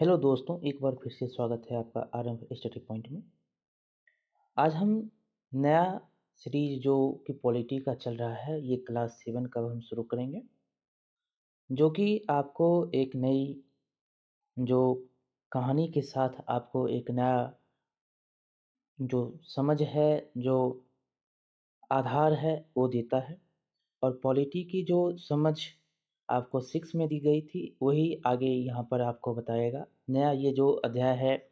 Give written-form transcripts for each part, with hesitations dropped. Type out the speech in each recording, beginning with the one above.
Hello दोस्तों, एक बार फिर से स्वागत है आपका आरंभ स्टडी पॉइंट में। आज हम नया सीरीज जो कि पॉलिटी का चल रहा है, ये क्लास 7 का हम शुरू करेंगे, जो कि आपको एक नई जो कहानी के साथ आपको एक नया जो समझ है, जो आधार है, वो देता है। और पॉलिटी की जो समझ आपको 6 में दी गई थी, वही आगे यहाँ पर आपको बताएगा। नया ये जो अध्याय है,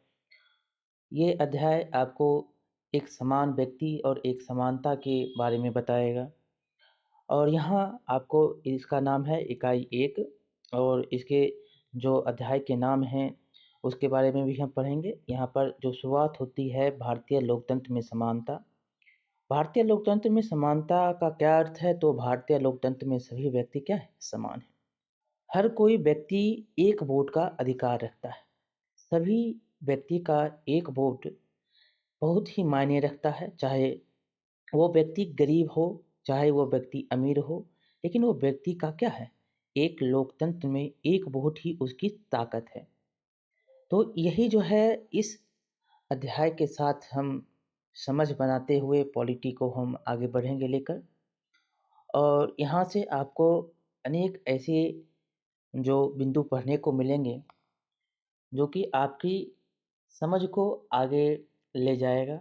ये अध्याय आपको एक समान व्यक्ति और एक समानता के बारे में बताएगा। और यहाँ आपको इसका नाम है इकाई 1 और इसके जो अध्याय के नाम हैं उसके बारे में भी हम पढ़ेंगे। यहाँ पर जो शुरुआत होती है भारतीय लोकतंत्र में समानता। भारतीय लोकतंत्र में समानता का क्या अर्थ है? तो भारतीय लोकतंत्र में सभी व्यक्ति क्या है? समान है। हर कोई व्यक्ति एक वोट का अधिकार रखता है। सभी व्यक्ति का एक वोट बहुत ही मायने रखता है, चाहे वो व्यक्ति गरीब हो, चाहे वो व्यक्ति अमीर हो, लेकिन वो व्यक्ति का क्या है? एक लोकतंत्र में एक वोट ही उसकी ताकत है। तो यही जो है इस अध्याय के साथ हम समझ बनाते हुए पॉलिटी को हम आगे बढ़ेंगे लेकर। और यहाँ से आपको अनेक ऐसे जो बिंदु पढ़ने को मिलेंगे, जो कि आपकी समझ को आगे ले जाएगा,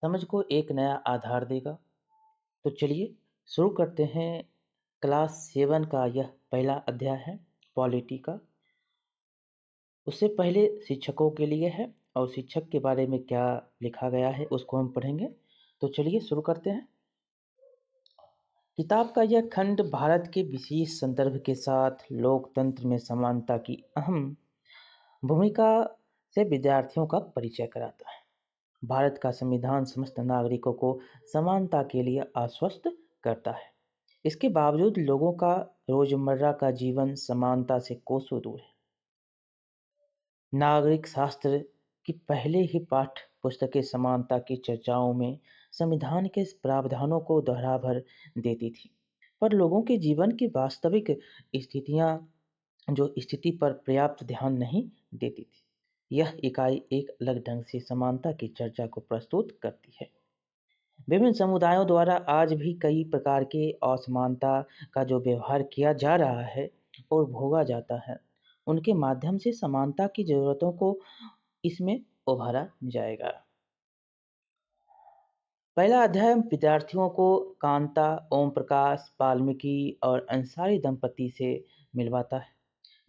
समझ को एक नया आधार देगा। तो चलिए शुरू करते हैं। क्लास 7 का यह पहला अध्याय है पॉलिटी का। उससे पहले शिक्षकों के लिए है और शिक्षक के बारे में क्या लिखा गया है उसको हम पढ़ेंगे। तो चलिए शुरू करते हैं। किताब का यह खंड भारत के विशेष संदर्भ के साथ लोकतंत्र में समानता की अहम भूमिका से विद्यार्थियों का परिचय कराता है। भारत का संविधान समस्त नागरिकों को समानता के लिए आश्वस्त करता है। इसके बावजूद लोगों का रोजमर्रा का जीवन समानता से कोसों दूर है। नागरिक शास्त्र की पहले ही पाठ्य पुस्तकें समानता की चर्चाओं में संविधान के प्रावधानों को दोहरा भर देती थी, पर लोगों के जीवन की वास्तविक स्थितियां जो स्थिति पर पर्याप्त ध्यान नहीं देती थी। यह इकाई एक अलग ढंग से समानता की चर्चा को प्रस्तुत करती है। विभिन्न समुदायों द्वारा आज भी कई प्रकार के असमानता का जो व्यवहार किया जा रहा है और भोगा जाता है, उनके माध्यम से समानता की जरूरतों को इसमें उभारा जाएगा। पहला अध्याय विद्यार्थियों को कांता, ओम प्रकाश, वाल्मीकि और अंसारी दंपति से मिलवाता है,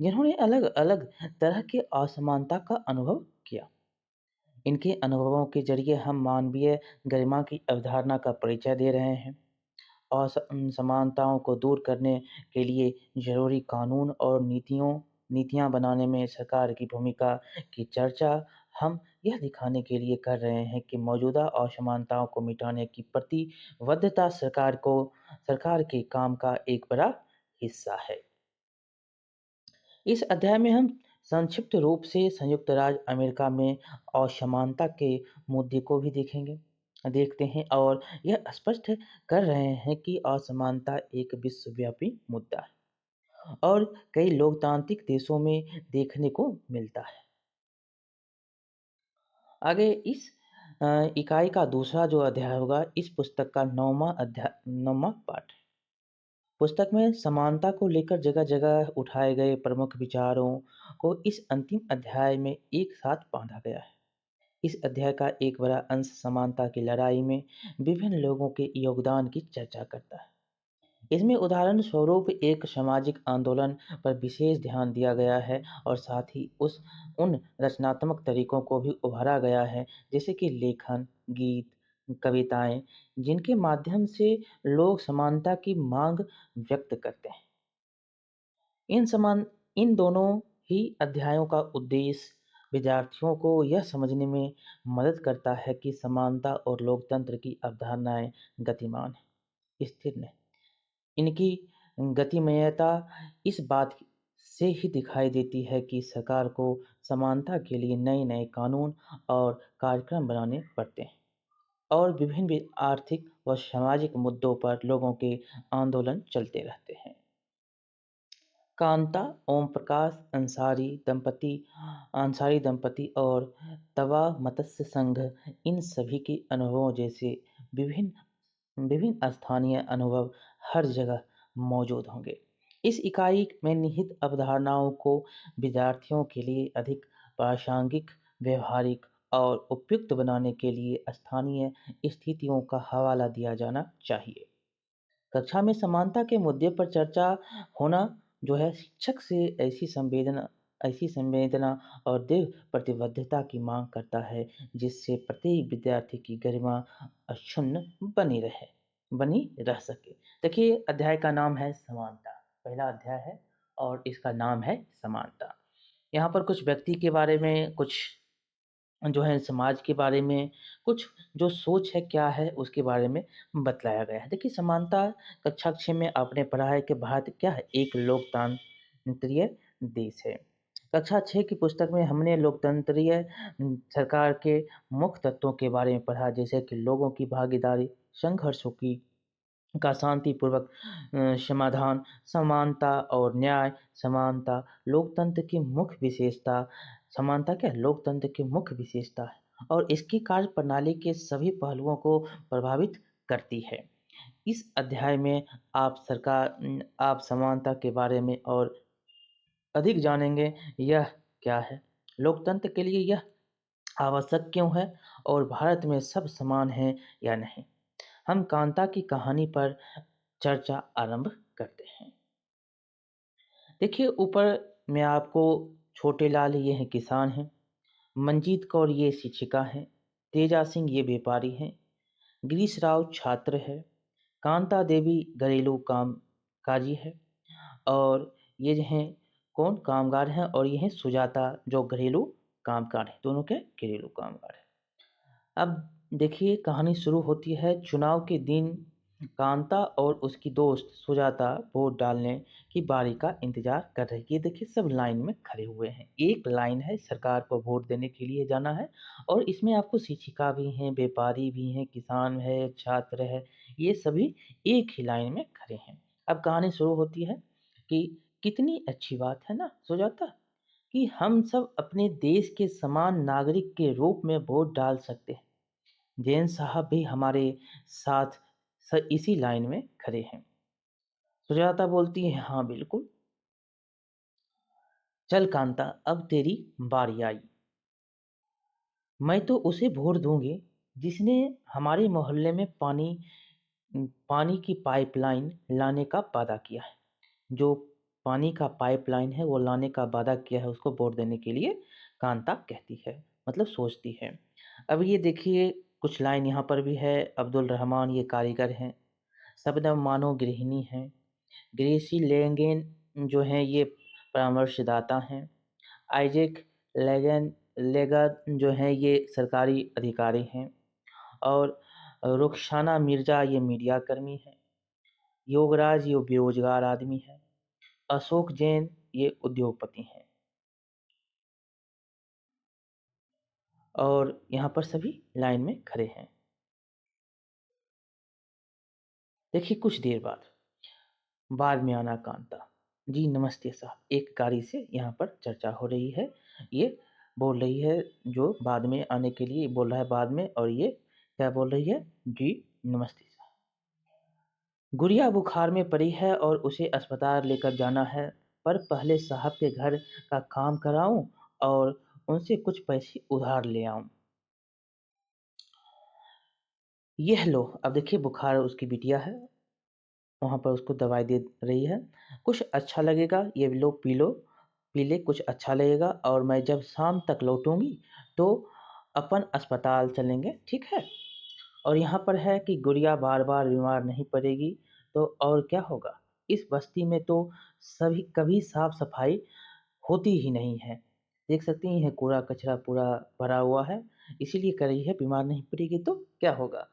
जिन्होंने अलग अलग तरह के असमानता का अनुभव किया। इनके अनुभवों के जरिए हम मानवीय गरिमा की अवधारणा का परिचय दे रहे हैं। असमानताओं को दूर करने के लिए जरूरी कानून और नीतियां बनाने में सरकार की भूमिका की चर्चा हम यह दिखाने के लिए कर रहे हैं कि मौजूदा असमानताओं को मिटाने की प्रतिबद्धता सरकार के काम का एक बड़ा हिस्सा है। इस अध्याय में हम संक्षिप्त रूप से संयुक्त राज्य अमेरिका में असमानता के मुद्दे को भी देखते हैं और यह स्पष्ट कर रहे हैं कि असमानता एक विश्वव्यापी मुद्दा है और कई लोकतांत्रिक देशों में देखने को मिलता है। आगे इस इकाई का दूसरा जो अध्याय होगा, इस पुस्तक का 9वां पाठ है। पुस्तक में समानता को लेकर जगह-जगह उठाए गए प्रमुख विचारों को इस अंतिम अध्याय में एक साथ बांधा गया है। इस अध्याय का एक बड़ा अंश समानता की लड़ाई में विभिन्न लोगों के योगदान की चर्चा करता है। इसमें उदाहरण स्वरूप एक सामाजिक आंदोलन पर विशेष ध्यान दिया गया है और साथ ही उन रचनात्मक तरीकों को भी उभारा गया है, जैसे कि लेखन, गीत, कविताएं, जिनके माध्यम से लोग समानता की मांग व्यक्त करते हैं। इन समान इन दोनों ही अध्यायों का उद्देश्य विद्यार्थियों को यह समझने में मदद करता है कि समानता और लोकतंत्र की अवधारणाएं गतिमान है, स्थिर नहीं। इनकी गतिमयता इस बात से ही दिखाई देती है कि सरकार को समानता के लिए नए-नए कानून और कार्यक्रम बनाने पड़ते हैं और विभिन्न आर्थिक व सामाजिक मुद्दों पर लोगों के आंदोलन चलते रहते हैं। कांता, ओम प्रकाश अंसारी दंपति और तवा मत्स्य संघ, इन सभी के अनुभवों जैसे विभिन्न विभिन्न स्थानीय अनुभव हर जगह मौजूद होंगे। इस इकाई में निहित अवधारणाओं को विद्यार्थियों के लिए अधिक प्रासंगिक, व्यवहारिक और उपयुक्त बनाने के लिए स्थानीय स्थितियों का हवाला दिया जाना चाहिए। कक्षा में समानता के मुद्दे पर चर्चा होना जो है शिक्षक से ऐसी संवेदना और दृढ़ प्रतिबद्धता की मांग करता है जिससे प्रत्येक विद्यार्थी की गरिमा अक्षुण्ण बनी रह सके। देखिए अध्याय का नाम है समानता। पहला अध्याय है और इसका नाम है समानता। यहाँ पर कुछ व्यक्ति के बारे में, कुछ जो है समाज के बारे में, कुछ जो सोच है क्या है उसके बारे में बतलाया गया है। देखिए समानता कक्षा 6 में आपने पढ़ा है कि भारत क्या है, एक लोकतंत्रीय देश है। कक्षा 6 की पुस्तक में हमने लोकतंत्रीय सरकार के मुख्य तत्वों के बारे में पढ़ा, जैसे कि लोगों की भागीदारी, संघर्षों की का शांतिपूर्वक समाधान, समानता और न्याय। समानता लोकतंत्र की मुख्य विशेषता समानता क्या है? लोकतंत्र की मुख्य विशेषता है और इसकी कार्यप्रणाली के सभी पहलुओं को प्रभावित करती है। इस अध्याय में आप समानता के बारे में और अधिक जानेंगे। यह क्या है? लोकतंत्र के लिए यह आवश्यक क्यों है? और भारत में सब समान हैं या नहीं? हम कांता की कहानी पर चर्चा आरंभ करते हैं। देखिए ऊपर में आपको छोटे लाल ये हैं किसान हैं, मंजीत कौर ये शिक्षिका हैं, तेजा सिंह ये व्यापारी हैं, गिरीश राव छात्र है, कांता देवी घरेलू काम काजी है और ये जो हैं कौन कामगार हैं और ये हैं सुजाता जो घरेलू कामगार है, दोनों के घरेलू कामगार है। अब देखिए कहानी शुरू होती है। चुनाव के दिन कांता और उसकी दोस्त सुजाता वोट डालने की बारी का इंतजार कर रही है। ये देखिए सब लाइन में खड़े हुए हैं। एक लाइन है, सरकार को वोट देने के लिए जाना है और इसमें आपको शिक्षिका भी हैं, व्यापारी भी हैं, किसान है, छात्र है, ये सभी एक ही लाइन में खड़े हैं। अब कहानी शुरू होती है कि कितनी अच्छी बात है ना सुजाता, कि हम सब अपने देश के समान नागरिक के रूप में वोट डाल सकते हैं। जैन साहब भी हमारे साथ इसी लाइन में खड़े हैं। सुजाता बोलती है, हाँ बिल्कुल। चल कांता, अब तेरी बारी आई। मैं तो उसे वोट दूंगी जिसने हमारे मोहल्ले में पानी की पाइपलाइन लाने का वादा किया है। जो पानी का पाइपलाइन है वो लाने का वादा किया है, उसको वोट देने के लिए कांता कहती है, मतलब सोचती है। अब ये देखिए कुछ लाइन यहाँ पर भी है। अब्दुल रहमान ये कारीगर हैं, शबनम मानो गृहिणी हैं, ग्रेसी लेंगेन जो हैं ये परामर्शदाता हैं, आइजैक लेगर जो हैं ये सरकारी अधिकारी हैं और रुखसाना मिर्जा ये मीडिया कर्मी हैं, योगराज ये बेरोजगार आदमी है, अशोक जैन ये उद्योगपति हैं और यहाँ पर सभी लाइन में खड़े हैं। देखिए कुछ देर बाद में आना कांता। जी नमस्ते साहब, एक गाड़ी से यहाँ पर चर्चा हो रही है। ये बोल रही है जो बाद में आने के लिए बोल रहा है बाद में, और ये क्या बोल रही है? जी नमस्ते साहब। गुड़िया बुखार में पड़ी है और उसे अस्पताल लेकर जाना है, पर पहले साहब के घर का काम कराऊं और उनसे कुछ पैसे उधार ले आऊं। यह लो, अब देखिए बुखार उसकी बिटिया है, वहाँ पर उसको दवाई दे रही है। कुछ अच्छा लगेगा, ये लो पी लो, पी ले कुछ अच्छा लगेगा और मैं जब शाम तक लौटूंगी तो अपन अस्पताल चलेंगे, ठीक है? और यहाँ पर है कि गुड़िया बार बार बीमार नहीं पड़ेगी तो और क्या होगा। इस बस्ती में तो सभी कभी साफ सफाई होती ही नहीं है। देख सकती हैं कूड़ा कचरा पूरा भरा हुआ है, इसीलिए कर रही है, बीमार नहीं पड़ेगी तो क्या होगा।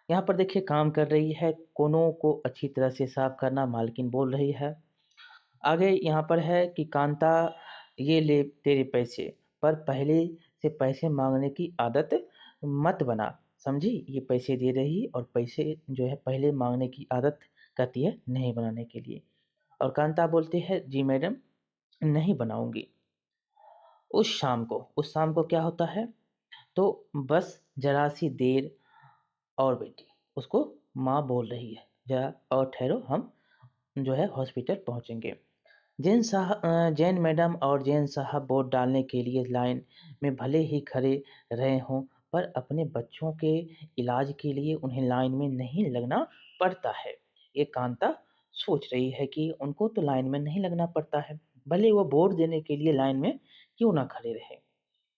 यहाँ पर देखिए काम कर रही है, कोनों को अच्छी तरह से साफ करना मालकिन बोल रही है। आगे यहाँ पर है कि कांता ये ले तेरे पैसे, पर पहले से पैसे मांगने की आदत मत बना, समझी? ये पैसे दे रही और पैसे जो है पहले मांगने की आदत कहती है नहीं बनाने के लिए। और कांता बोलती है, जी मैडम, नहीं बनाऊंगी। उस शाम को क्या होता है, तो बस जरा सी देर और बेटी, उसको माँ बोल रही है, जरा और ठहरो, हम जो है हॉस्पिटल पहुंचेंगे। जैन मैडम और जैन साहब वोट डालने के लिए लाइन में भले ही खड़े रहे हों, पर अपने बच्चों के इलाज के लिए उन्हें लाइन में नहीं लगना पड़ता है। ये कांता सोच रही है कि उनको तो लाइन में नहीं लगना पड़ता है, भले वो वोट देने के लिए लाइन में क्यों ना खड़े रहे।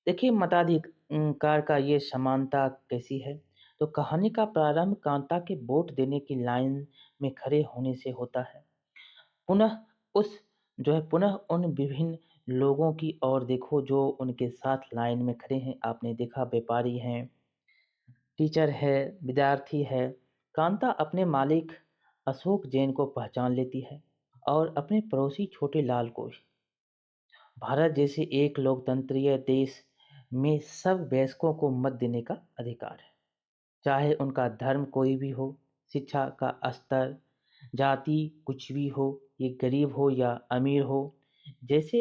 देखिए मताधिकार का ये समानता कैसी है। तो कहानी का प्रारंभ कांता के वोट देने की लाइन में खड़े होने से होता है। पुनः उस पुनः उन विभिन्न लोगों की ओर देखो जो उनके साथ लाइन में खड़े हैं। आपने देखा, व्यापारी हैं, टीचर है, विद्यार्थी है। कांता अपने मालिक अशोक जैन को पहचान लेती है और अपने पड़ोसी छोटे लाल को भी। भारत जैसे एक लोकतंत्रीय देश में सब वयस्कों को मत देने का अधिकार है, चाहे उनका धर्म कोई भी हो, शिक्षा का स्तर, जाति कुछ भी हो, ये गरीब हो या अमीर हो, जैसे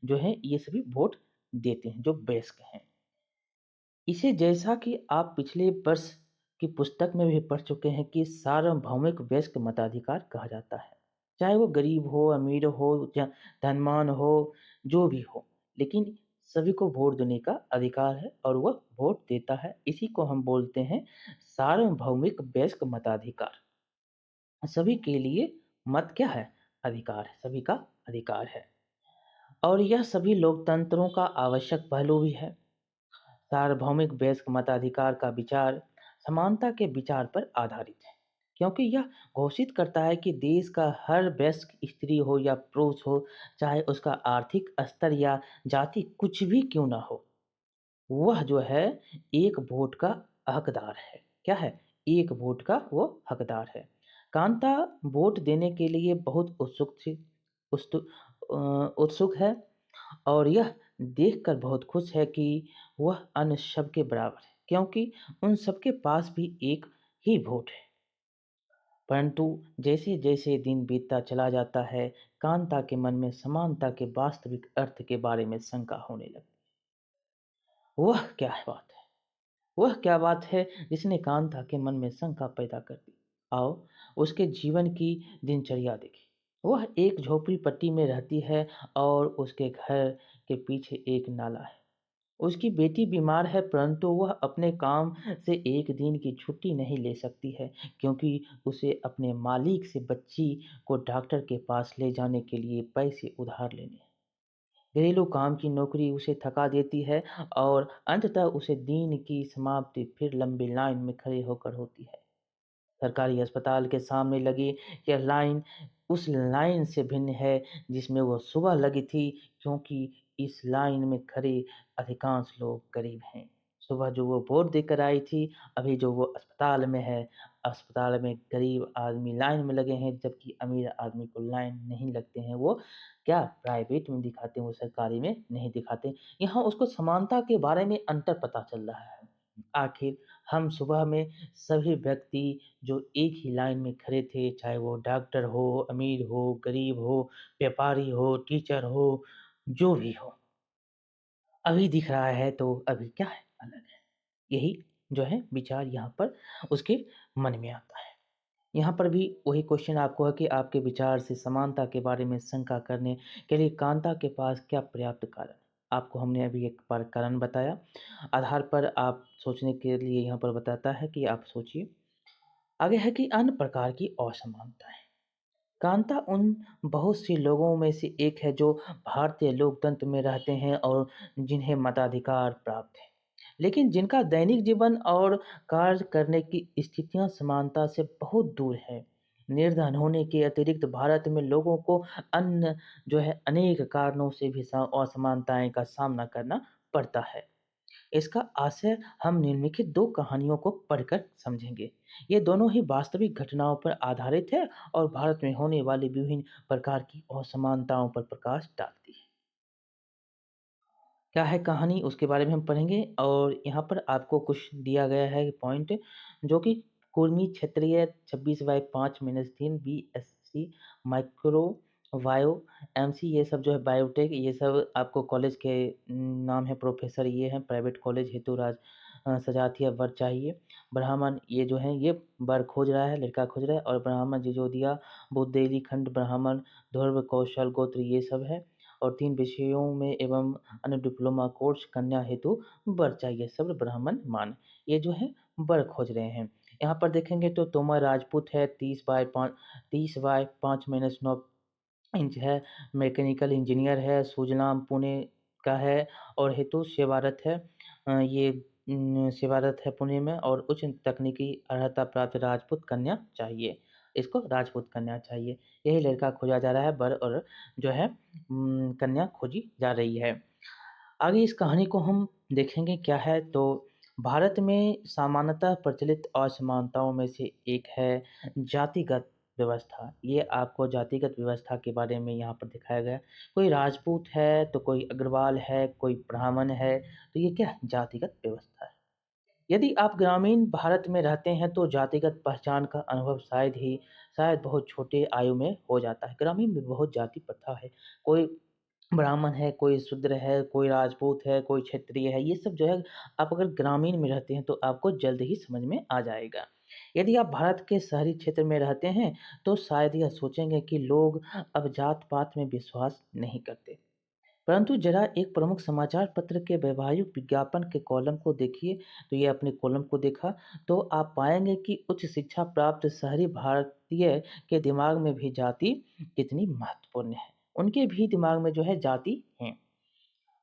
ये सभी वोट देते हैं जो वयस्क हैं। इसे जैसा कि आप पिछले वर्ष की पुस्तक में भी पढ़ चुके हैं कि सार्वभौमिक वयस्क मताधिकार कहा जाता है। चाहे वो गरीब हो, अमीर हो या धनवान हो, जो भी हो, लेकिन सभी को वोट देने का अधिकार है और वह वोट देता है। इसी को हम बोलते हैं सार्वभौमिक वयस्क मताधिकार। सभी के लिए मत क्या है? अधिकार है, सभी का अधिकार है। और यह सभी लोकतंत्रों का आवश्यक पहलू भी है। सार्वभौमिक वयस्क मताधिकार का विचार समानता के विचार पर आधारित है, क्योंकि यह घोषित करता है कि देश का हर वयस्क, स्त्री हो या पुरुष हो, चाहे उसका आर्थिक स्तर या जाति कुछ भी क्यों ना हो, वह एक वोट का हकदार है। क्या है? एक वोट का वो हकदार है। कांता वोट देने के लिए बहुत उत्सुक है और यह देखकर बहुत खुश है कि वह अन्य सबके बराबर है, क्योंकि उन सबके पास भी एक ही वोट है। परंतु जैसे जैसे दिन बीतता चला जाता है, कांता के मन में समानता के वास्तविक अर्थ के बारे में शंका होने लगती है। वह क्या बात है जिसने कांता के मन में शंका पैदा कर दी? आओ उसके जीवन की दिनचर्या देखें। वह एक झोपड़ी पट्टी में रहती है और उसके घर के पीछे एक नाला है। उसकी बेटी बीमार है, परंतु वह अपने काम से एक दिन की छुट्टी नहीं ले सकती है, क्योंकि उसे अपने मालिक से बच्ची को डॉक्टर के पास ले जाने के लिए पैसे उधार लेने हैं। घरेलू काम की नौकरी उसे थका देती है और अंततः उसे दिन की समाप्ति फिर लंबी लाइन में खड़े होकर होती है। सरकारी अस्पताल के सामने लगी यह लाइन उस लाइन से भिन्न है जिसमें वो सुबह लगी थी, क्योंकि इस लाइन में खड़े अधिकांश लोग गरीब हैं। सुबह जो वो वोट देकर आई थी, अभी जो वो अस्पताल में है, अस्पताल में गरीब आदमी लाइन में लगे हैं, जबकि अमीर आदमी को लाइन नहीं लगते हैं। वो क्या प्राइवेट में दिखाते हैं, वो सरकारी में नहीं दिखाते। यहाँ उसको समानता के बारे में अंतर पता चल रहा है। आखिर हम सुबह में सभी व्यक्ति जो एक ही लाइन में खड़े थे, चाहे वो डॉक्टर हो, अमीर हो, गरीब हो, व्यापारी हो, टीचर हो, जो भी हो, अभी दिख रहा है तो अभी क्या है? अलग है। यही विचार यहाँ पर उसके मन में आता है। यहाँ पर भी वही क्वेश्चन आपको है कि आपके विचार से समानता के बारे में शंका करने के लिए कांता के पास क्या पर्याप्त कारण है? आपको हमने अभी एक बार कारण बताया, आधार पर आप सोचने के लिए यहाँ पर बताता है कि आप सोचिए। आगे है कि अन्य प्रकार की असमानताएं। कांता उन बहुत सी लोगों में से एक है जो भारतीय लोकतंत्र में रहते हैं और जिन्हें मताधिकार प्राप्त है, लेकिन जिनका दैनिक जीवन और कार्य करने की स्थितियां समानता से बहुत दूर है। निर्धन होने के अतिरिक्त भारत में लोगों को अन्य अनेक कारणों से भी असमानताएं का सामना करना पड़ता है। इसका आशय हम निम्नलिखित दो कहानियों को पढ़कर समझेंगे। ये दोनों ही वास्तविक घटनाओं पर आधारित है और भारत में होने वाली विभिन्न प्रकार की असमानताओं पर प्रकाश डालती है। क्या है कहानी, उसके बारे में हम पढ़ेंगे और यहाँ पर आपको कुछ दिया गया है पॉइंट, जो कि कुर्मी क्षेत्रीय 26/5 -3 BSc माइक्रो बायो, एमसी ये सब जो है बायोटेक ये सब आपको कॉलेज के नाम है प्रोफ़ेसर ये हैं प्राइवेट कॉलेज हेतु सजातीय वर चाहिए। ब्राह्मण ये जो है ये वर खोज रहा है, लड़का खोज रहा है और ब्राह्मण जिजोदिया, बुंदेलीखंड ब्राह्मण, ध्रुव, कौशल, गोत्र ये सब है और 3 विषयों में एवं अन्य डिप्लोमा कोर्स कन्या हेतु वर चाहिए, सब ब्राह्मण मान। ये जो है वर खोज रहे हैं। यहाँ पर देखेंगे तो तोमर राजपूत है 30/5 इंच है, मैकेनिकल इंजीनियर है, सुजलाम पुणे का है और हेतु सेवारत है। ये सेवारत है पुणे में और उच्च तकनीकी अर्हता प्राप्त राजपूत कन्या चाहिए। इसको राजपूत कन्या चाहिए। यही लड़का खोजा जा रहा है वर और जो है कन्या खोजी जा रही है। आगे इस कहानी को हम देखेंगे क्या है तो भारत में सामान्यतः प्रचलित असमानताओं में से एक है जातिगत व्यवस्था। ये आपको जातिगत व्यवस्था के बारे में यहाँ पर दिखाया गया है। कोई राजपूत है तो कोई अग्रवाल है, कोई ब्राह्मण है, तो ये क्या है? जातिगत व्यवस्था है। यदि आप ग्रामीण भारत में रहते हैं तो जातिगत पहचान का अनुभव शायद बहुत छोटे आयु में हो जाता है। ग्रामीण में बहुत जाति प्रथा है। कोई ब्राह्मण है, कोई शूद्र है, कोई राजपूत है, कोई क्षत्रिय है, ये सब जो है आप अगर ग्रामीण में रहते हैं तो आपको जल्द ही समझ में आ जाएगा। यदि आप भारत के शहरी क्षेत्र में रहते हैं तो शायद यह सोचेंगे कि लोग अब जात-पात में विश्वास नहीं करते। परंतु जरा एक प्रमुख समाचार पत्र के वैवाहिक विज्ञापन के कॉलम को देखिए, तो ये अपने कॉलम को देखा, तो आप पाएँगे कि उच्च शिक्षा प्राप्त शहरी भारतीय के दिमाग में भी जाति कितनी महत्वपूर्ण है। उनके भी दिमाग में जो है जाति है।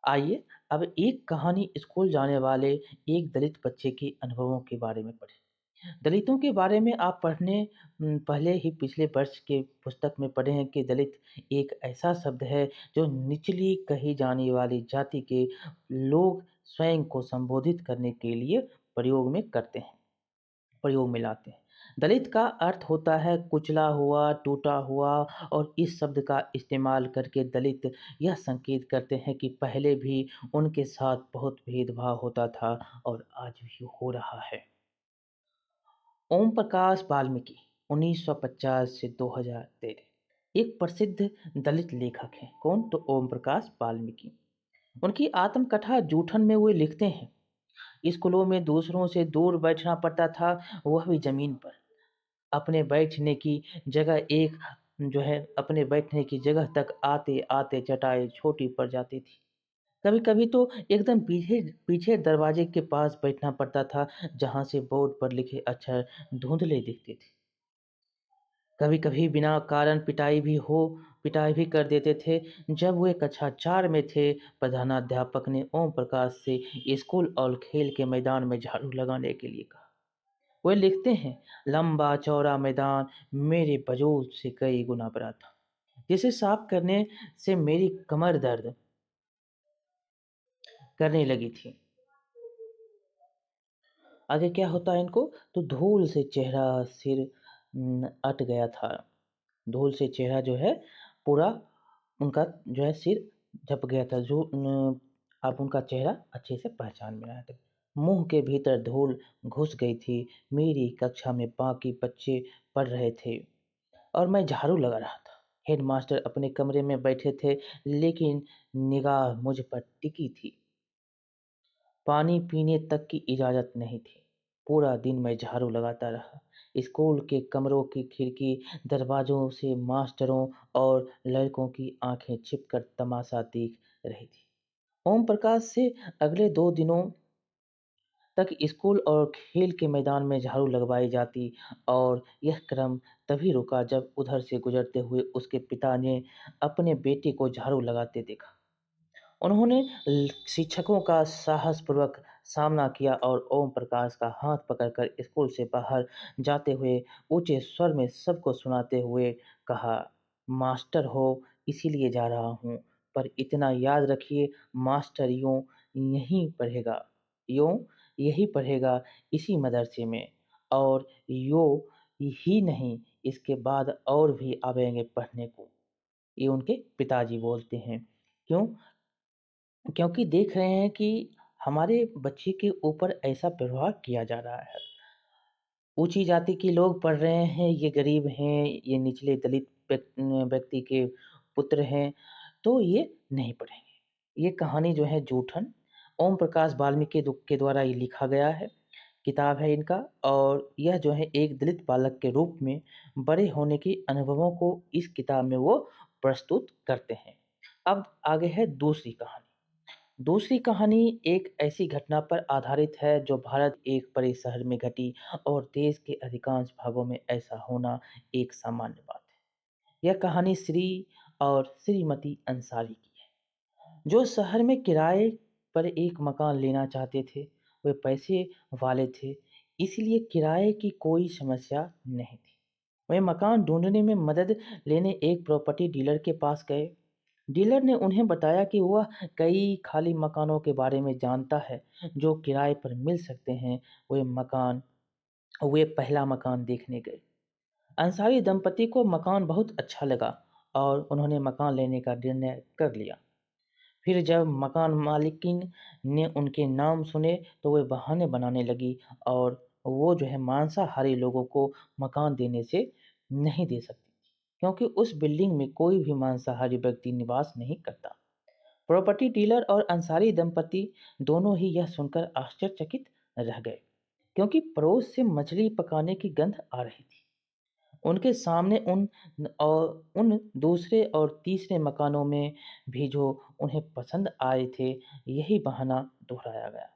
आइए अब एक कहानी स्कूल जाने वाले एक दलित बच्चे के अनुभवों के बारे में पढ़ें। दलितों के बारे में आप पहले ही पिछले वर्ष के पुस्तक में पढ़े हैं कि दलित एक ऐसा शब्द है जो निचली कही जाने वाली जाति के लोग स्वयं को संबोधित करने के लिए प्रयोग में लाते हैं। दलित का अर्थ होता है कुचला हुआ, टूटा हुआ और इस शब्द का इस्तेमाल करके दलित यह संकेत करते हैं कि पहले भी उनके साथ बहुत भेदभाव होता था और आज भी हो रहा है। ओम प्रकाश वाल्मीकि 1950 से 2013 एक प्रसिद्ध दलित लेखक हैं। कौन? तो ओम प्रकाश वाल्मीकि। उनकी आत्मकथा जूठन में वे लिखते हैं स्कूलों में दूसरों से दूर बैठना पड़ता था, वह भी जमीन पर। अपने बैठने की जगह एक जो है अपने बैठने की जगह तक आते आते चटाई छोटी पड़ जाती थी। कभी कभी तो एकदम पीछे पीछे दरवाजे के पास बैठना पड़ता था जहां से बोर्ड पर लिखे अक्षर धुंधले दिखते थे। कभी कभी बिना कारण पिटाई भी कर देते थे। जब वे कक्षा 4 में थे प्रधानाध्यापक ने ओम प्रकाश से स्कूल और खेल के मैदान में झाड़ू लगाने के लिए कहा। वे लिखते हैं लंबा चौड़ा मैदान मेरे वजूद से कई गुना बड़ा था जिसे साफ करने से मेरी कमर दर्द करने लगी थी। आगे क्या होता है इनको तो धूल से चेहरा सिर अट गया था। धूल से चेहरा जो है पूरा उनका जो है सिर ढक गया था जो आप उनका चेहरा अच्छे से पहचान में आया था। मुंह के भीतर धूल घुस गई थी। मेरी कक्षा में बाकी बच्चे पढ़ रहे थे और मैं झाड़ू लगा रहा था। हेडमास्टर अपने कमरे में बैठे थे लेकिन निगाह मुझ पर टिकी थी। पानी पीने तक की इजाज़त नहीं थी। पूरा दिन मैं झाड़ू लगाता रहा। स्कूल के कमरों की खिड़की, दरवाज़ों से मास्टरों और लड़कों की आँखें छिपकर तमाशा देख रही थी। ओम प्रकाश से अगले 2 दिनों तक स्कूल और खेल के मैदान में झाड़ू लगवाई जाती और यह क्रम तभी रुका जब उधर से गुजरते हुए उसके पिता ने अपने बेटे को झाड़ू लगाते देखा। उन्होंने शिक्षकों का साहसपूर्वक सामना किया और ओम प्रकाश का हाथ पकड़कर स्कूल से बाहर जाते हुए ऊंचे स्वर में सबको सुनाते हुए कहा, मास्टर हो इसीलिए जा रहा हूँ, पर इतना याद रखिए मास्टर यूं यही पढ़ेगा इसी मदरसे में और यो ही नहीं इसके बाद और भी आवेंगे पढ़ने को। ये उनके पिताजी बोलते हैं। क्यों? क्योंकि देख रहे हैं कि हमारे बच्चे के ऊपर ऐसा प्रभाव किया जा रहा है। ऊँची जाति के लोग पढ़ रहे हैं, ये गरीब हैं, ये निचले दलित व्यक्ति के पुत्र हैं, तो ये नहीं पढ़ेंगे। ये कहानी जो है जूठन ओम प्रकाश वाल्मीकि के द्वारा ये लिखा गया है, किताब है इनका। और यह जो है एक दलित बालक के रूप में बड़े होने के अनुभवों को इस किताब में वो प्रस्तुत करते हैं। अब आगे है दूसरी कहानी। दूसरी कहानी एक ऐसी घटना पर आधारित है जो भारत एक बड़े शहर में घटी और देश के अधिकांश भागों में ऐसा होना एक सामान्य बात है। यह कहानी श्री और श्रीमती अंसारी की है, जो शहर में किराए पर एक मकान लेना चाहते थे। वे पैसे वाले थे, इसलिए किराए की कोई समस्या नहीं थी। वे मकान ढूंढने में मदद लेने एक प्रॉपर्टी डीलर के पास गए। डीलर ने उन्हें बताया कि वह कई खाली मकानों के बारे में जानता है जो किराए पर मिल सकते हैं। वे मकान वे पहला मकान देखने गए। अंसारी दंपति को मकान बहुत अच्छा लगा और उन्होंने मकान लेने का निर्णय कर लिया। फिर जब मकान मालिकिन ने उनके नाम सुने तो वे बहाने बनाने लगी और वो जो है मांसाहारी लोगों को मकान देने से नहीं दे सकती थी, क्योंकि उस बिल्डिंग में कोई भी मांसाहारी व्यक्ति निवास नहीं करता। प्रॉपर्टी डीलर और अंसारी दंपति दोनों ही यह सुनकर आश्चर्यचकित रह गए, क्योंकि पड़ोस से मछली पकाने की गंध आ रही थी। उनके सामने उन दूसरे और तीसरे मकानों में भी जो उन्हें पसंद आए थे, यही बहाना दोहराया गया।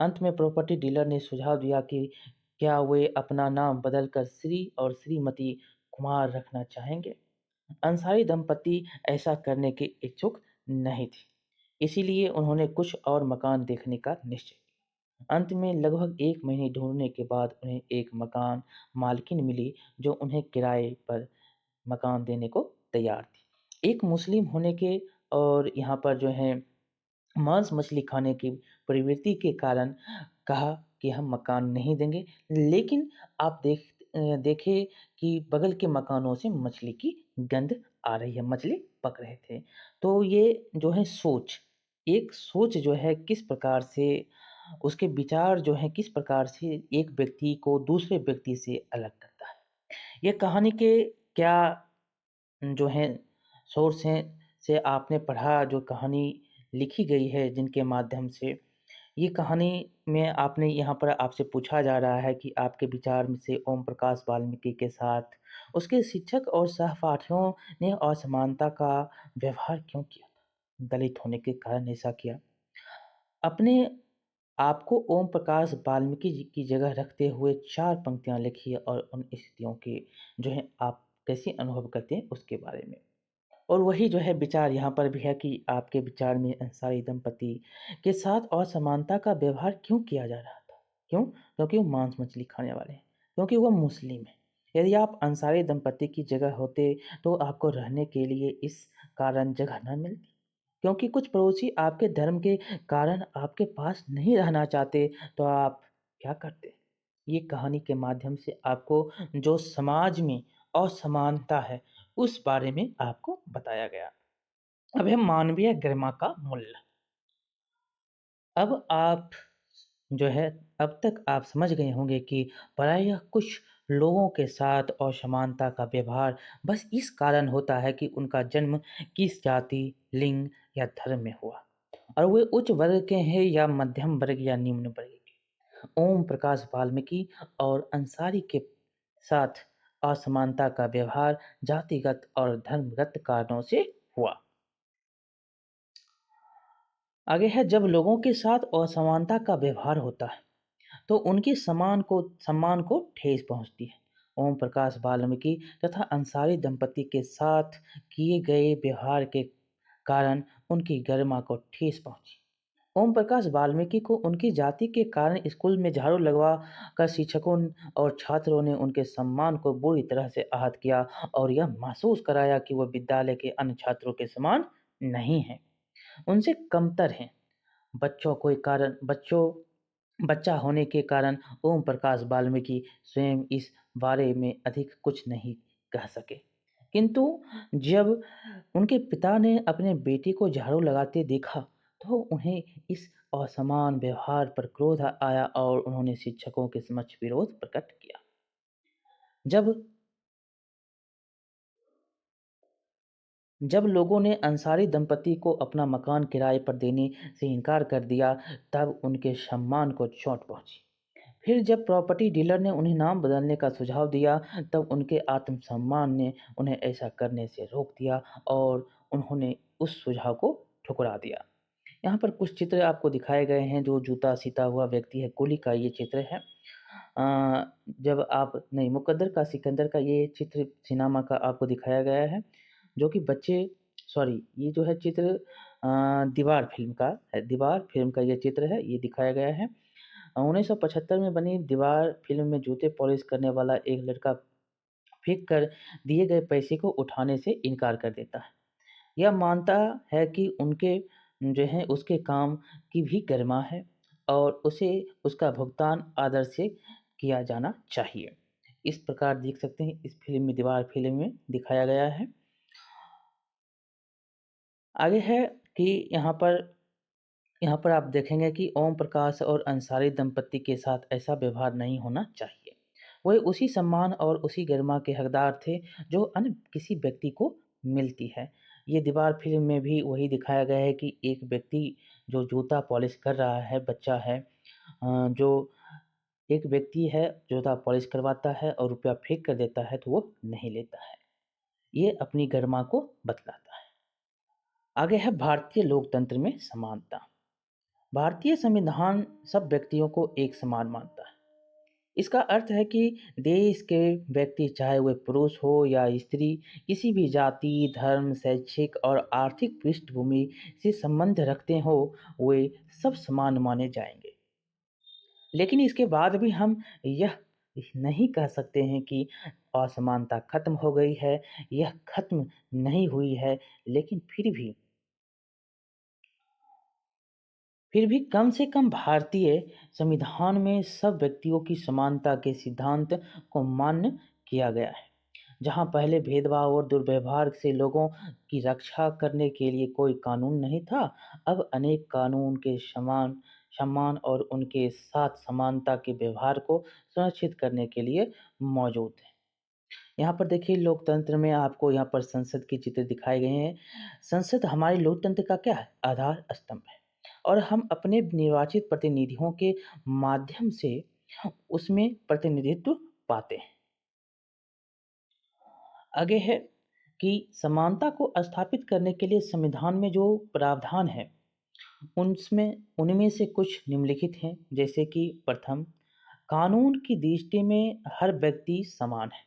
अंत में प्रॉपर्टी डीलर ने सुझाव दिया कि क्या वे अपना नाम बदलकर श्री और श्रीमती कुमार रखना चाहेंगे। अंसारी दंपति ऐसा करने के इच्छुक नहीं थे, इसीलिए उन्होंने कुछ और मकान देखने का निश्चय किया। अंत में लगभग 1 महीने ढूँढने के बाद उन्हें एक मकान मालकिन मिली जो उन्हें किराए पर मकान देने को तैयार थी। एक मुस्लिम होने के और यहाँ पर जो है मांस मछली खाने की प्रवृत्ति के कारण कहा कि हम मकान नहीं देंगे, लेकिन आप देखें कि बगल के मकानों से मछली की गंध आ रही है, मछली पक रहे थे। तो ये जो है एक सोच जो है किस प्रकार से उसके विचार जो हैं किस प्रकार से एक व्यक्ति को दूसरे व्यक्ति से अलग करता है। ये कहानी के क्या जो हैं सोर्स हैं से आपने पढ़ा, जो कहानी लिखी गई है जिनके माध्यम से ये कहानी में आपने यहाँ पर आपसे पूछा जा रहा है कि आपके विचार में से ओम प्रकाश वाल्मीकि के साथ उसके शिक्षक और सहपाठियों ने असमानता का व्यवहार क्यों किया था? दलित होने के कारण ऐसा किया। अपने आपको ओम प्रकाश वाल्मीकि जी की जगह रखते हुए 4 पंक्तियाँ लिखिए और उन स्थितियों के जो है आप कैसे अनुभव करते हैं उसके बारे में। और वही जो है विचार यहाँ पर भी है कि आपके विचार में अंसारी दंपति के साथ असमानता का व्यवहार क्यों किया जा रहा था? क्यों? क्योंकि वो मांस मछली खाने वाले हैं, क्योंकि वो मुस्लिम हैं। यदि आप अंसारी दंपति की जगह होते तो आपको रहने के लिए इस कारण जगह न मिलती। क्योंकि कुछ पड़ोसी आपके धर्म के कारण आपके पास नहीं रहना चाहते, तो आप क्या करते? ये कहानी के माध्यम से आपको जो समाज में असमानता है, उस बारे में आपको बताया गया। अब है मानवीय गरिमा का मूल्य। अब आप जो है अब तक आप समझ गए होंगे कि प्रायः कुछ लोगों के साथ असमानता का व्यवहार बस इस कारण होता है कि उनका जन्म किस जाति, लिंग या धर्म में हुआ और वे उच्च वर्ग के हैं या मध्यम वर्ग या निम्न वर्ग के। ओम प्रकाश वाल्मीकि और अंसारी के साथ असमानता का व्यवहार जातिगत और धर्मगत कारणों से हुआ। आगे है, जब लोगों के साथ असमानता का व्यवहार होता है तो उनके सम्मान को ठेस पहुंचती है। ओम प्रकाश वाल्मीकि तथा अंसारी दंपति के साथ किए गए व्यवहार के कारण उनकी गरिमा को ठेस पहुंची। ओम प्रकाश वाल्मीकि को उनकी जाति के कारण स्कूल में झाड़ू लगवा कर शिक्षकों और छात्रों ने उनके सम्मान को बुरी तरह से आहत किया और यह महसूस कराया कि वह विद्यालय के अन्य छात्रों के समान नहीं हैं, उनसे कमतर हैं। बच्चों बच्चा होने के कारण ओम प्रकाश वाल्मीकि स्वयं इस बारे में अधिक कुछ नहीं कह सके। किंतु जब उनके पिता ने अपने बेटे को झाड़ू लगाते देखा तो उन्हें इस असमान व्यवहार पर क्रोध आया और उन्होंने शिक्षकों के समक्ष विरोध प्रकट किया। जब जब लोगों ने अंसारी दंपति को अपना मकान किराए पर देने से इनकार कर दिया, तब उनके सम्मान को चोट पहुंची। फिर जब प्रॉपर्टी डीलर ने उन्हें नाम बदलने का सुझाव दिया, तब उनके आत्मसम्मान ने उन्हें ऐसा करने से रोक दिया और उन्होंने उस सुझाव को ठुकरा दिया। यहाँ पर कुछ चित्र आपको दिखाए गए हैं। जो जूता सीता हुआ व्यक्ति है, कुली का ये चित्र है। जब आप नहीं, मुकद्दर का सिकंदर का ये चित्र सिनेमा का आपको दिखाया गया है, जो कि बच्चे सॉरी, ये जो है चित्र दीवार फ़िल्म का है। दीवार फ़िल्म का ये चित्र है, ये दिखाया गया है। 1975 में बनी दीवार फ़िल्म में जूते पॉलिश करने वाला एक लड़का फेंक कर दिए गए पैसे को उठाने से इनकार कर देता है। यह मानता है कि उनके जो है उसके काम की भी गरिमा है और उसे उसका भुगतान आदर से किया जाना चाहिए। इस प्रकार देख सकते हैं, इस फ़िल्म में, दीवार फ़िल्म में दिखाया गया है। आगे है कि यहाँ पर आप देखेंगे कि ओम प्रकाश और अंसारी दंपति के साथ ऐसा व्यवहार नहीं होना चाहिए। वे उसी सम्मान और उसी गरिमा के हकदार थे जो अन्य किसी व्यक्ति को मिलती है। ये दीवार फ़िल्म में भी वही दिखाया गया है कि एक व्यक्ति जो जूता पॉलिश कर रहा है, बच्चा है, जो एक व्यक्ति है जूता पॉलिश करवाता है और रुपया फेंक कर देता है, तो वो नहीं लेता है। ये अपनी गरिमा को बतलाता है। आगे है भारतीय लोकतंत्र में समानता। भारतीय संविधान सब व्यक्तियों को एक समान मानता है। इसका अर्थ है कि देश के व्यक्ति, चाहे वे पुरुष हो या स्त्री, किसी भी जाति, धर्म, शैक्षिक और आर्थिक पृष्ठभूमि से संबंध रखते हो, वे सब समान माने जाएंगे। लेकिन इसके बाद भी हम यह नहीं कह सकते हैं कि असमानता खत्म हो गई है। यह खत्म नहीं हुई है, लेकिन फिर भी कम से कम भारतीय संविधान में सब व्यक्तियों की समानता के सिद्धांत को मान्य किया गया है। जहाँ पहले भेदभाव और दुर्व्यवहार से लोगों की रक्षा करने के लिए कोई कानून नहीं था, अब अनेक कानून के समान सम्मान और उनके साथ समानता के व्यवहार को सुनिश्चित करने के लिए मौजूद हैं। यहाँ पर देखिए, लोकतंत्र में आपको यहाँ पर संसद के चित्र दिखाए गए हैं। संसद हमारे लोकतंत्र का क्या है? आधार स्तंभ है और हम अपने निर्वाचित प्रतिनिधियों के माध्यम से उसमें प्रतिनिधित्व पाते हैं। आगे है कि समानता को स्थापित करने के लिए संविधान में जो प्रावधान है, उनमें उनमें से कुछ निम्नलिखित हैं, जैसे कि प्रथम, कानून की दृष्टि में हर व्यक्ति समान है।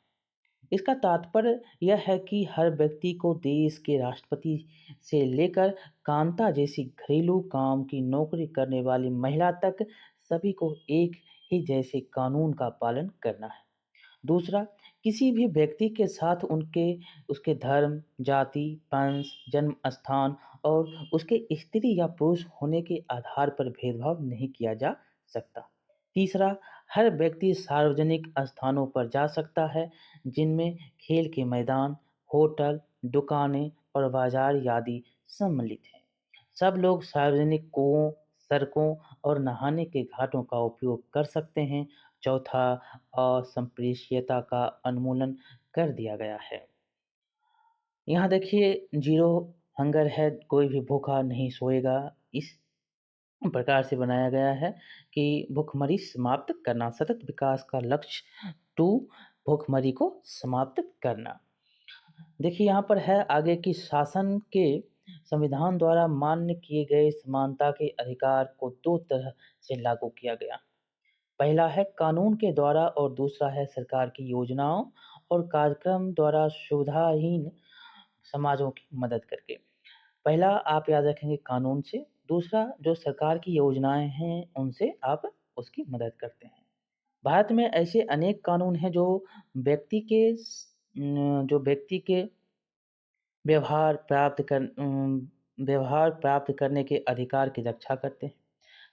इसका तात्पर्य यह है कि हर व्यक्ति को देश के राष्ट्रपति से लेकर कांता जैसी घरेलू काम की नौकरी करने वाली महिला तक सभी को एक ही जैसे कानून का पालन करना है। दूसरा, किसी भी व्यक्ति के साथ उसके धर्म, जाति, वंश, जन्म स्थान और उसके स्त्री या पुरुष होने के आधार पर भेदभाव नहीं किया जा सकता। तीसरा, हर व्यक्ति सार्वजनिक स्थानों पर जा सकता है, जिनमें खेल के मैदान, होटल, दुकानें और बाजार आदि सम्मिलित हैं। सब लोग सार्वजनिक कुओं, सड़कों और नहाने के घाटों का उपयोग कर सकते हैं। चौथा, असंप्रेषीयता का उन्मूलन कर दिया गया है। यहाँ देखिए, ज़ीरो हंगर है, कोई भी भूखा नहीं सोएगा। इस प्रकार से बनाया गया है कि भूखमरी समाप्त करना, सतत विकास का लक्ष्य 2, भूखमरी को समाप्त करना। देखिए, यहाँ पर है आगे कि शासन के संविधान द्वारा मान्य किए गए समानता के अधिकार को 2 तरह से लागू किया गया। पहला है कानून के द्वारा और दूसरा है सरकार की योजनाओं और कार्यक्रम द्वारा सुविधाहीन समाजों की मदद करके। पहला आप याद रखेंगे कानून से, दूसरा जो सरकार की योजनाएं हैं उनसे आप उसकी मदद करते हैं। भारत में ऐसे अनेक कानून हैं जो व्यक्ति के व्यवहार प्राप्त करने के अधिकार की रक्षा करते हैं।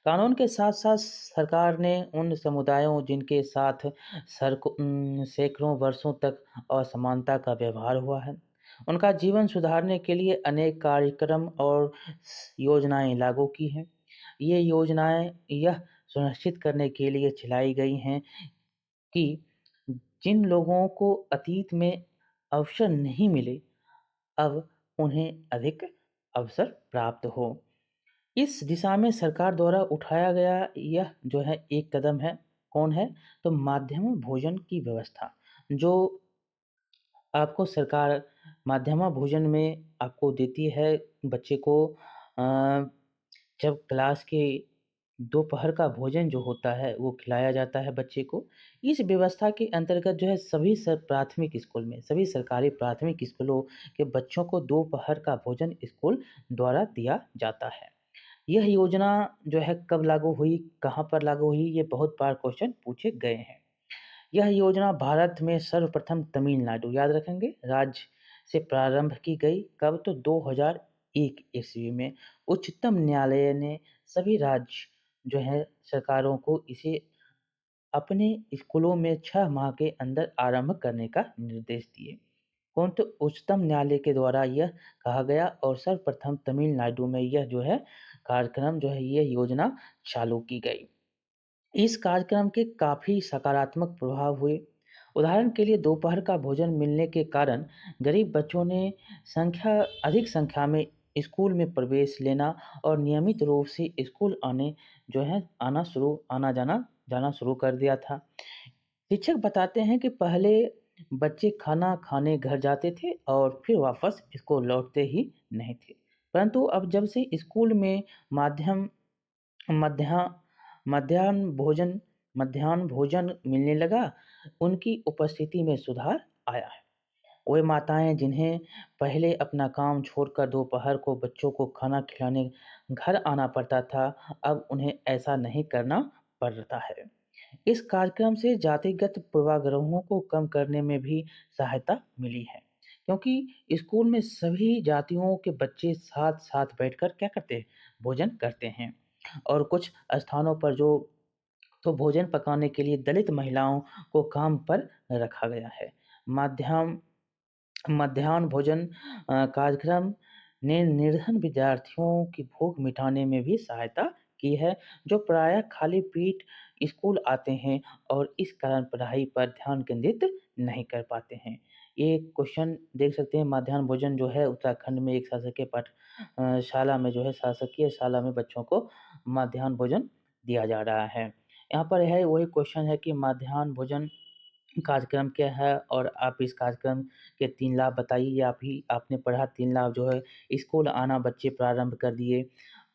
कानून के साथ-साथ सरकार ने उन समुदायों जिनके साथ सैकड़ों वर्षों तक असमानता का व्यवहार हुआ है, उनका जीवन सुधारने के लिए अनेक कार्यक्रम और योजनाएँ लागू की हैं। ये योजनाएँ यह सुनिश्चित करने के लिए चलाई गई हैं कि जिन लोगों को अतीत में अवसर नहीं मिले, अब उन्हें अधिक अवसर प्राप्त हो। इस दिशा में सरकार द्वारा उठाया गया यह जो है एक कदम है। कौन है? तो माध्यम भोजन की व्यवस्था, जो आपको सरकार माध्यमा भोजन में आपको देती है। बच्चे को अ, जब क्लास के दोपहर का भोजन जो होता है वो खिलाया जाता है बच्चे को। इस व्यवस्था के अंतर्गत जो है सभी प्राथमिक स्कूल में, सभी सरकारी प्राथमिक स्कूलों के बच्चों को दोपहर का भोजन स्कूल द्वारा दिया जाता है। यह योजना जो है कब लागू हुई, कहाँ पर लागू हुई, ये बहुत बार क्वेश्चन पूछे गए हैं। यह योजना भारत में सर्वप्रथम तमिलनाडु, याद रखेंगे, राज्य से प्रारंभ की गई। कब? तो 2001 ईस्वी में। उच्चतम न्यायालय ने सभी राज्य जो है सरकारों को इसे अपने स्कूलों में 6 माह के अंदर आरंभ करने का निर्देश दिए। कौन? तो उच्चतम न्यायालय के द्वारा यह कहा गया और सर्वप्रथम तमिलनाडु में यह जो है कार्यक्रम जो है ये योजना चालू की गई। इस कार्यक्रम के काफ़ी सकारात्मक प्रभाव हुए। उदाहरण के लिए दोपहर का भोजन मिलने के कारण गरीब बच्चों ने अधिक संख्या में स्कूल में प्रवेश लेना और नियमित रूप से स्कूल जो है आना जाना शुरू कर दिया था। शिक्षक बताते हैं कि पहले बच्चे खाना खाने घर जाते थे और फिर वापस स्कूल लौटते ही नहीं थे। परंतु अब जब से स्कूल में माध्यम मध्या मध्याह्न भोजन मिलने लगा, उनकी उपस्थिति में सुधार आया है। वे माताएँ जिन्हें पहले अपना काम छोड़कर दोपहर को बच्चों को खाना खिलाने घर आना पड़ता था, अब उन्हें ऐसा नहीं करना पड़ता है। इस कार्यक्रम से जातिगत पूर्वाग्रहों को कम करने में भी सहायता मिली है, क्योंकि स्कूल में सभी जातियों के बच्चे साथ-साथ बैठकर क्या करते हैं? भोजन करते हैं। और कुछ स्थानों पर तो भोजन पकाने के लिए दलित महिलाओं को काम पर रखा गया है। माध्यम मध्याह्न भोजन कार्यक्रम ने निर्धन विद्यार्थियों की भूख मिटाने में भी सहायता की है, जो प्रायः खाली पेट स्कूल आते हैं और इस कारण पढ़ाई पर ध्यान केंद्रित नहीं कर पाते हैं। ये क्वेश्चन देख सकते हैं, मध्याह्न भोजन जो है उत्तराखंड में एक शाला में जो है शासकीय शाला में बच्चों को मध्याह्न भोजन दिया जा रहा है। यहाँ पर है वही क्वेश्चन है कि मध्याह्न भोजन कार्यक्रम क्या है और आप इस कार्यक्रम के 3 लाभ बताइए। या अभी आपने पढ़ा 3 लाभ जो है, स्कूल आना बच्चे प्रारंभ कर दिए।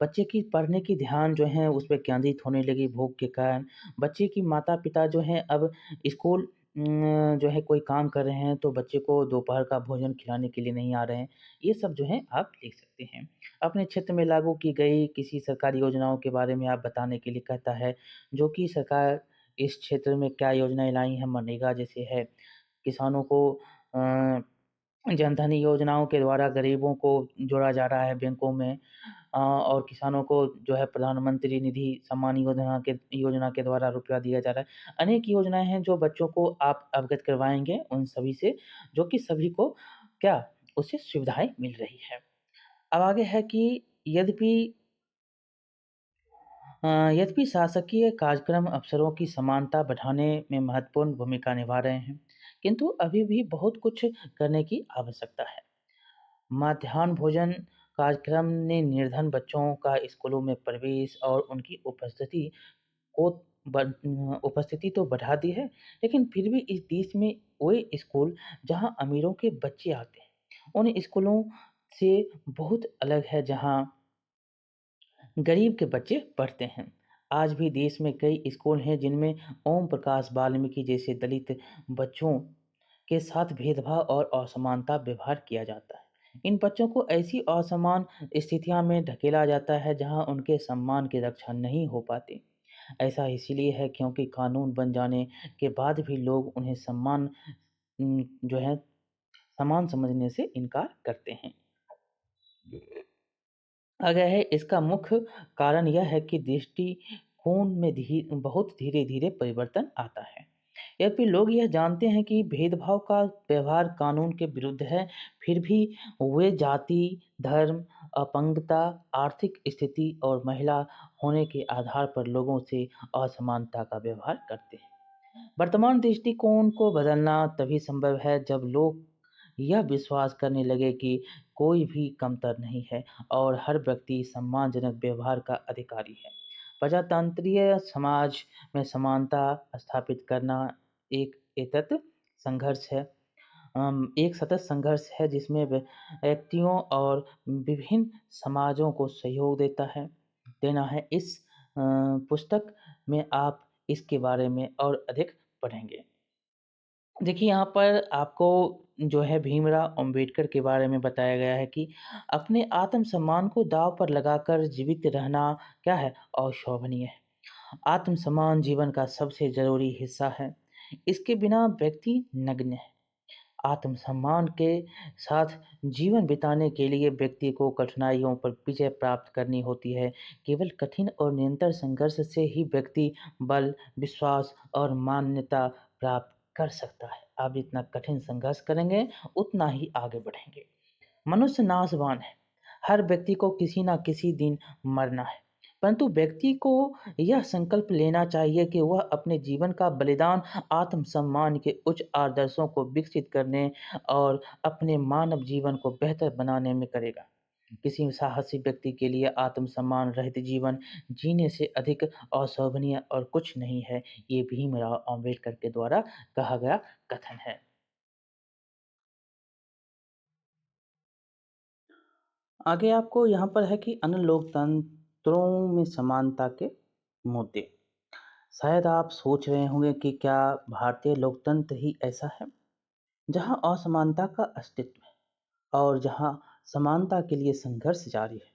बच्चे की पढ़ने की ध्यान जो है उस पे केंद्रित होने लगी भूख के कारण। बच्चे की माता-पिता जो हैं अब स्कूल जो है कोई काम कर रहे हैं तो बच्चे को दोपहर का भोजन खिलाने के लिए नहीं आ रहे हैं। ये सब जो है आप लिख सकते हैं। अपने क्षेत्र में लागू की गई किसी सरकारी योजनाओं के बारे में आप बताने के लिए कहता है, जो कि सरकार इस क्षेत्र में क्या योजनाएँ लाई हैं। मनरेगा जैसे है, किसानों को अ, जनधन योजनाओं के द्वारा गरीबों को जोड़ा जा रहा है बैंकों में। और किसानों को जो है प्रधानमंत्री निधि सम्मान योजना के द्वारा रुपया दिया जा रहा है। अनेक योजनाएँ हैं जो बच्चों को आप अवगत करवाएँगे उन सभी से, जो कि सभी को क्या उससे सुविधाएँ मिल रही है। अब आगे है कि यद्यपि यद्यपि शासकीय कार्यक्रम अवसरों की समानता बढ़ाने में महत्वपूर्ण भूमिका निभा रहे हैं, किंतु अभी भी बहुत कुछ करने की आवश्यकता है। मध्याह्न भोजन कार्यक्रम ने निर्धन बच्चों का स्कूलों में प्रवेश और उनकी को उपस्थिति तो बढ़ा दी है, लेकिन फिर भी इस देश में वे स्कूल जहां अमीरों के बच्चे आते हैं, उन स्कूलों से बहुत अलग है जहां गरीब के बच्चे पढ़ते हैं। आज भी देश में कई स्कूल हैं जिनमें ओम प्रकाश वाल्मीकि जैसे दलित बच्चों के साथ भेदभाव और असमानता व्यवहार किया जाता है। इन बच्चों को ऐसी असमान स्थितियों में ढकेला जाता है जहां उनके सम्मान की रक्षा नहीं हो पाती। ऐसा इसीलिए है क्योंकि कानून बन जाने के बाद भी लोग उन्हें जो है समान समझने से इनकार करते हैं। अगर है इसका मुख्य कारण यह है कि दृष्टिकोण में बहुत धीरे-धीरे परिवर्तन आता है। यद्यपि लोग यह जानते हैं कि भेदभाव का व्यवहार कानून के विरुद्ध है, फिर भी वे जाति, धर्म, अपंगता, आर्थिक स्थिति और महिला होने के आधार पर लोगों से असमानता का व्यवहार करते हैं। वर्तमान दृष्टिकोण को बदलना तभी संभव है जब लोग यह विश्वास करने लगे कि कोई भी कमतर नहीं है और हर व्यक्ति सम्मानजनक व्यवहार का अधिकारी है। प्रजातंत्रीय समाज में समानता स्थापित करना एक एतत संघर्ष है एक सतत संघर्ष है जिसमें व्यक्तियों और विभिन्न समाजों को सहयोग देना है। इस पुस्तक में आप इसके बारे में और अधिक पढ़ेंगे। देखिए यहाँ पर आपको जो है भीमराव अंबेडकर के बारे में बताया गया है कि अपने आत्मसम्मान को दांव पर लगाकर जीवित रहना क्या है अशोभनीय है। आत्मसम्मान जीवन का सबसे जरूरी हिस्सा है। इसके बिना व्यक्ति नग्न है। आत्मसम्मान के साथ जीवन बिताने के लिए व्यक्ति को कठिनाइयों पर विजय प्राप्त करनी होती है। केवल कठिन और निरंतर संघर्ष से ही व्यक्ति बल, विश्वास और मान्यता प्राप्त कर सकता है। आप जितना कठिन संघर्ष करेंगे, उतना ही आगे बढ़ेंगे। मनुष्य नाशवान है। हर व्यक्ति को किसी न किसी दिन मरना है, परंतु व्यक्ति को यह संकल्प लेना चाहिए कि वह अपने जीवन का बलिदान आत्मसम्मान के उच्च आदर्शों को विकसित करने और अपने मानव जीवन को बेहतर बनाने में करेगा। किसी साहसी व्यक्ति के लिए आत्मसम्मान रहित जीवन जीने से अधिक अशोभनीय और कुछ नहीं है। ये भीमराव अम्बेडकर के द्वारा कहा गया कथन है। आगे आपको यहाँ पर है कि अन्य लोकतंत्रों में समानता के मुद्दे। शायद आप सोच रहे होंगे कि क्या भारतीय लोकतंत्र ही ऐसा है जहां असमानता का अस्तित्व है और जहां समानता के लिए संघर्ष जारी है।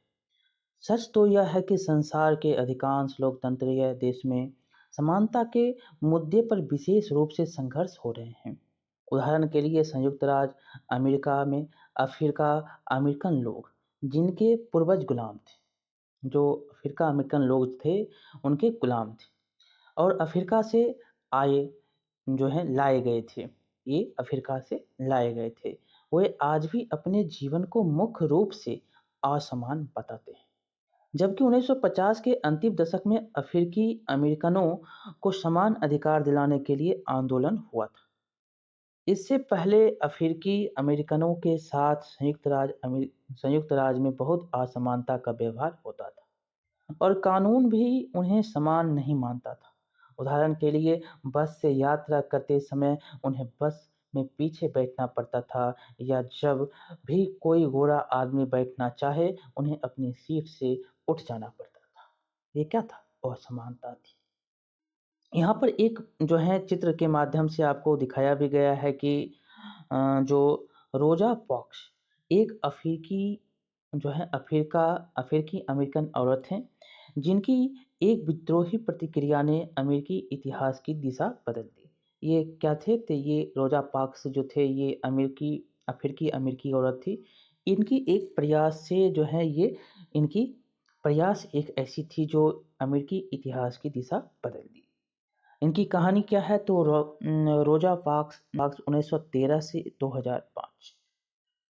सच तो यह है कि संसार के अधिकांश लोकतंत्रीय देश में समानता के मुद्दे पर विशेष रूप से संघर्ष हो रहे हैं। उदाहरण के लिए संयुक्त राज्य अमेरिका में अफ्रीका अमेरिकन लोग जिनके पूर्वज गुलाम थे, जो अफ्रीका अमेरिकन लोग थे, उनके गुलाम थे और अफ्रीका से आए जो हैं लाए गए थे। ये अफ्रीका से लाए गए थे। वे आज भी अपने जीवन को मुख्य रूप से असमान बताते हैं। जबकि 1950 के अंतिम दशक में अफ्रीकी अमेरिकनों को समान अधिकार दिलाने के लिए आंदोलन हुआ था। इससे पहले अफ्रीकी अमेरिकनों के साथ संयुक्त राज्य में बहुत असमानता का व्यवहार होता था और कानून भी उन्हें समान नहीं मानता था। उदाहरण के लिए बस से यात्रा करते समय उन्हें बस में पीछे बैठना पड़ता था या जब भी कोई गोरा आदमी बैठना चाहे उन्हें अपनी सीट से उठ जाना पड़ता था। ये क्या था? असमानता थी। यहाँ पर एक जो है चित्र के माध्यम से आपको दिखाया भी गया है कि जो रोजा पार्क्स एक अफ्रीकी अमेरिकन औरत हैं जिनकी एक विद्रोही प्रतिक्रिया ने अमेरिकी इतिहास की दिशा बदल दी। ये क्या थे? तो ये रोजा पार्क्स जो थे ये अफ्रीकी अमेरिकी औरत थी। इनकी एक प्रयास से जो है ये इनकी प्रयास एक ऐसी थी जो अमेरिकी इतिहास की दिशा बदल दी। इनकी कहानी क्या है? तो रोजा पार्क्स 1913 से 2005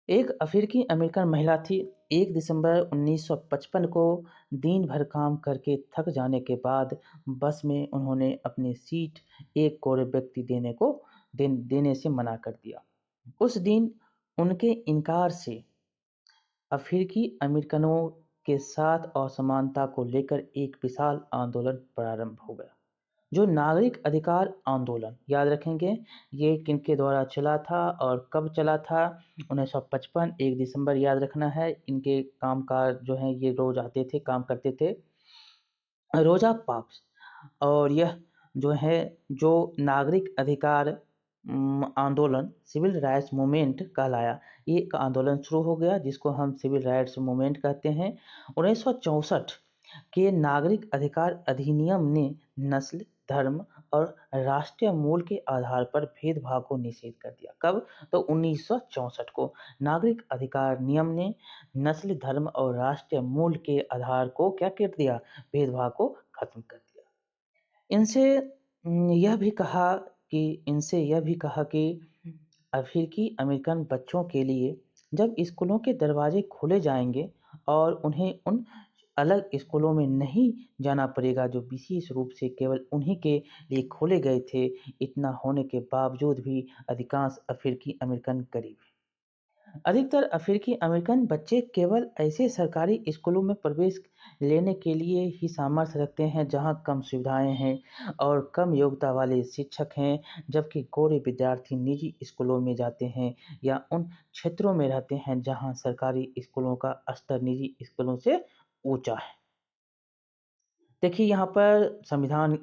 एक अफ्रीकी अमेरिकन महिला थी। 1 दिसंबर 1955 को दिन भर काम करके थक जाने के बाद बस में उन्होंने अपनी सीट एक गोरे व्यक्ति देने से मना कर दिया। उस दिन उनके इनकार से अफ्रीकी अमेरिकनों के साथ असमानता को लेकर एक विशाल आंदोलन प्रारंभ हो गया। जो नागरिक अधिकार आंदोलन याद रखेंगे ये किनके द्वारा चला था और कब चला था? 1955 1 दिसंबर याद रखना है। इनके कामकाज जो हैं ये रोज आते थे, काम करते थे। रोजा पार्क्स और यह जो है जो नागरिक अधिकार आंदोलन सिविल राइट्स मूवमेंट कहलाया। ये एक आंदोलन शुरू हो गया जिसको हम सिविल राइट्स मूवमेंट कहते हैं। 1964 के नागरिक अधिकार अधिनियम ने नस्ल, धर्म और राष्ट्रीय मूल के आधार पर भेदभाव को निषेध कर दिया। कब? तो 1964 को नागरिक अधिकार नियम ने नस्ल, धर्म और राष्ट्रीय मूल के आधार को क्या कर दिया? भेदभाव को खत्म कर दिया। इनसे इनसे यह भी कहा कि अफ्रीकी अमेरिकन बच्चों के लिए जब स्कूलों के दरवाजे खोले जाएंगे और उन्हें उन अलग स्कूलों में नहीं जाना पड़ेगा जो विशेष रूप से केवल उन्हीं के लिए खोले गए थे। इतना होने के बावजूद भी अधिकांश अफ्रीकी अमेरिकन गरीब हैं। अधिकतर अफ्रीकी अमेरिकन बच्चे केवल ऐसे सरकारी स्कूलों में प्रवेश लेने के लिए ही सामर्थ्य रखते हैं जहां कम सुविधाएं हैं और कम योग्यता वाले शिक्षक हैं, जबकि गोरे विद्यार्थी निजी स्कूलों में जाते हैं या उन क्षेत्रों में रहते हैं जहां सरकारी स्कूलों का स्तर निजी स्कूलों से ऊंचा है। देखिए, यहाँ पर संविधान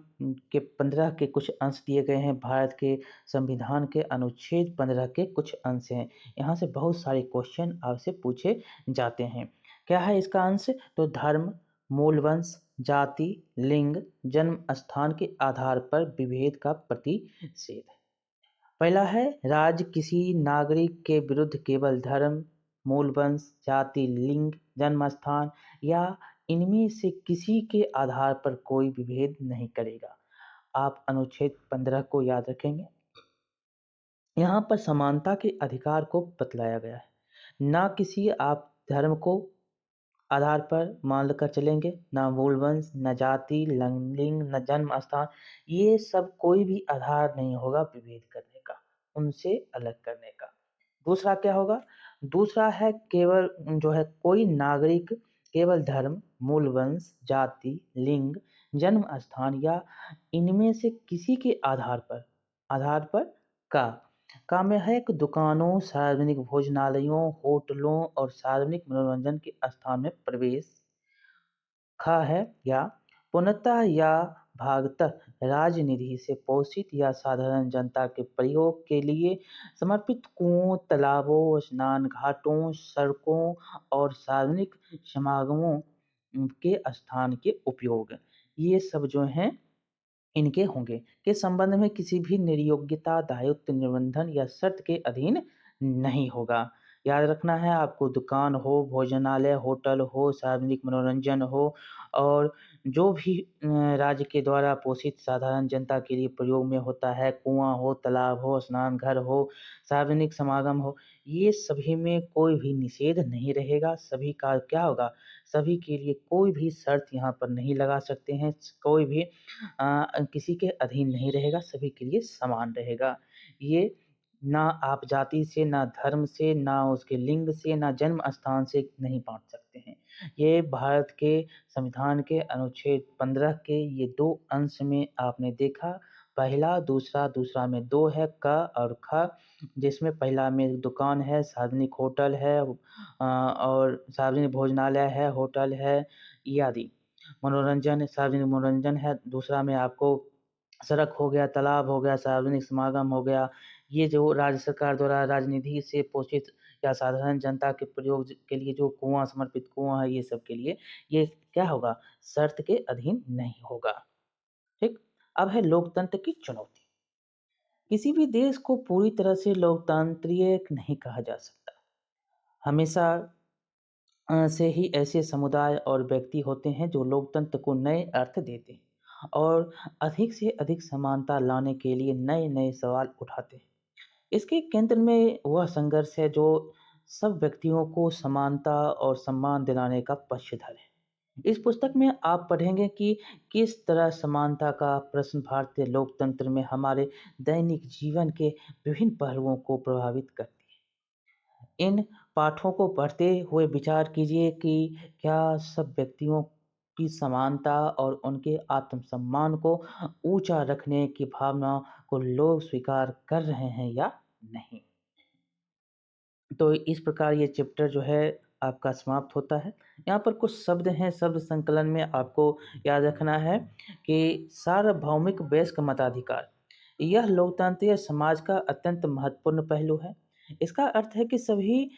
के 15 के कुछ अंश दिए गए हैं। भारत के संविधान के अनुच्छेद 15 के कुछ अंश हैं। यहाँ से बहुत सारे क्वेश्चन आपसे पूछे जाते हैं। क्या है इसका अंश? तो धर्म, मूल वंश, जाति, लिंग, जन्म स्थान के आधार पर विभेद का प्रतिषेध। पहला है, राज्य किसी नागरिक के विरुद्ध केवल धर्म, मूल वंश, जाति, लिंग, जन्म स्थान या इनमें से किसी के आधार पर कोई विभेद नहीं करेगा। आप अनुच्छेद 15 को याद रखेंगे। यहाँ पर समानता के अधिकार को बतलाया गया है। ना किसी आप धर्म को आधार पर मान कर चलेंगे, ना मूल वंश, न जाति, लिंग, न जन्म स्थान, ये सब कोई भी आधार नहीं होगा विभेद करने का, उनसे अलग करने का। दूसरा क्या होगा? दूसरा है केवल जो है कोई नागरिक केवल धर्म, मूल वंश, जाति, लिंग, जन्म स्थान या इनमें से किसी के आधार पर का में है कि दुकानों, सार्वजनिक भोजनालयों, होटलों और सार्वजनिक मनोरंजन के स्थान में प्रवेश खा है या पूर्णतः या भागतः राजनिधि से पोषित या साधारण जनता के प्रयोग के लिए समर्पित कुओं, तालाबों, स्नान घाटों, सड़कों और सार्वजनिक समागमों के स्थान के उपयोग, ये सब जो हैं इनके होंगे के संबंध में किसी भी निर्योग्यता, दायित्व, निबंधन या शर्त के अधीन नहीं होगा। याद रखना है आपको, दुकान हो, भोजनालय, होटल हो, सार्वजनिक मनोरंजन हो और जो भी राज्य के द्वारा पोषित साधारण जनता के लिए प्रयोग में होता है, कुआं हो, तालाब हो, स्नान घर हो, सार्वजनिक समागम हो, ये सभी में कोई भी निषेध नहीं रहेगा। सभी का क्या होगा? सभी के लिए कोई भी शर्त यहाँ पर नहीं लगा सकते हैं, कोई भी किसी के अधीन नहीं रहेगा, सभी के लिए समान रहेगा। ये ना आप जाति से, ना धर्म से, ना उसके लिंग से, ना जन्म स्थान से नहीं बाँट सकते हैं। ये भारत के संविधान के अनुच्छेद 15 के ये 2 अंश में आपने देखा, पहला, दूसरा, दूसरा में 2 है क और ख, जिसमें पहला में दुकान है, सार्वजनिक होटल है और सार्वजनिक भोजनालय है, होटल है इत्यादि। मनोरंजन, सार्वजनिक मनोरंजन है, दूसरा में आपको सड़क हो गया, तालाब हो गया, सार्वजनिक समागम हो गया, ये जो राज्य सरकार द्वारा राजनिधि से पोषित या साधारण जनता के प्रयोग के लिए जो कुआँ समर्पित कुआँ है, ये सब के लिए ये क्या होगा? शर्त के अधीन नहीं होगा। ठीक? अब है लोकतंत्र की चुनौती। किसी भी देश को पूरी तरह से लोकतांत्रिक नहीं कहा जा सकता। हमेशा से ही ऐसे समुदाय और व्यक्ति होते हैं जो लोकतंत्र को नए अर्थ देते हैं और अधिक से अधिक समानता लाने के लिए नए-नए सवाल उठाते हैं। इसके केंद्र में वह संघर्ष है जो सब व्यक्तियों को समानता और सम्मान दिलाने का पक्षधर है। इस पुस्तक में आप पढ़ेंगे कि किस तरह समानता का प्रश्न भारतीय लोकतंत्र में हमारे दैनिक जीवन के विभिन्न पहलुओं को प्रभावित करती है। इन पाठों को पढ़ते हुए विचार कीजिए कि क्या सब व्यक्तियों की समानता और उनके आत्मसम्मान को ऊंचा रखने की भावना को लोग स्वीकार कर रहे हैं या नहीं। तो इस प्रकार ये चैप्टर जो है आपका समाप्त होता है। यहाँ पर कुछ शब्द हैं, शब्द संकलन में आपको याद रखना है कि सार्वभौमिक वयस्क मताधिकार, यह लोकतांत्रिक समाज का अत्यंत महत्वपूर्ण पहलू है। इसका अर्थ है कि सभी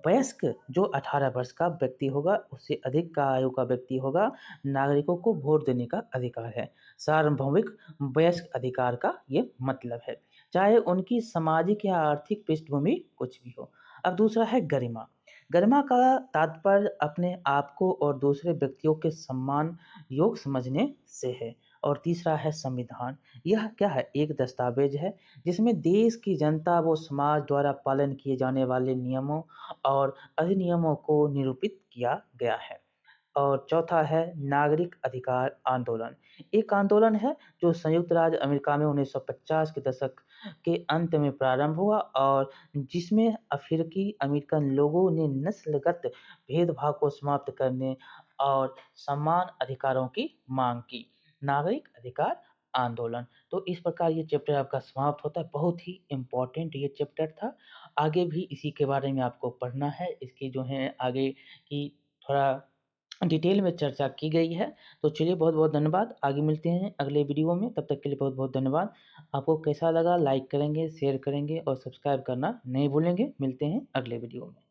वयस्क जो 18 वर्ष का व्यक्ति होगा, उससे अधिक का आयु का व्यक्ति होगा, नागरिकों को वोट देने का अधिकार है। सार्वभौमिक वयस्क अधिकार का ये मतलब है, चाहे उनकी सामाजिक या आर्थिक पृष्ठभूमि कुछ भी हो। अब दूसरा है गरिमा। गरिमा का तात्पर्य अपने आप को और दूसरे व्यक्तियों के सम्मान योग समझने से है। और तीसरा है संविधान। यह क्या है? एक दस्तावेज है जिसमें देश की जनता व समाज द्वारा पालन किए जाने वाले नियमों और अधिनियमों को निरूपित किया गया है। और चौथा है नागरिक अधिकार आंदोलन। एक आंदोलन है जो संयुक्त राज्य अमेरिका में 1950 के दशक के अंत में प्रारंभ हुआ और जिसमें अफ्रीकी अमेरिकन लोगों ने नस्लगत भेदभाव को समाप्त करने और समान अधिकारों की मांग की। नागरिक अधिकार आंदोलन। तो इस प्रकार ये चैप्टर आपका समाप्त होता है। बहुत ही इम्पोर्टेंट ये चैप्टर था। आगे भी इसी के बारे में आपको पढ़ना है। इसकी जो है आगे की थोड़ा डिटेल में चर्चा की गई है। तो चलिए बहुत-बहुत धन्यवाद। आगे मिलते हैं अगले वीडियो में। तब तक के लिए बहुत-बहुत धन्यवाद। आपको कैसा लगा लाइक करेंगे, शेयर करेंगे और सब्सक्राइब करना नहीं भूलेंगे। मिलते हैं अगले वीडियो में।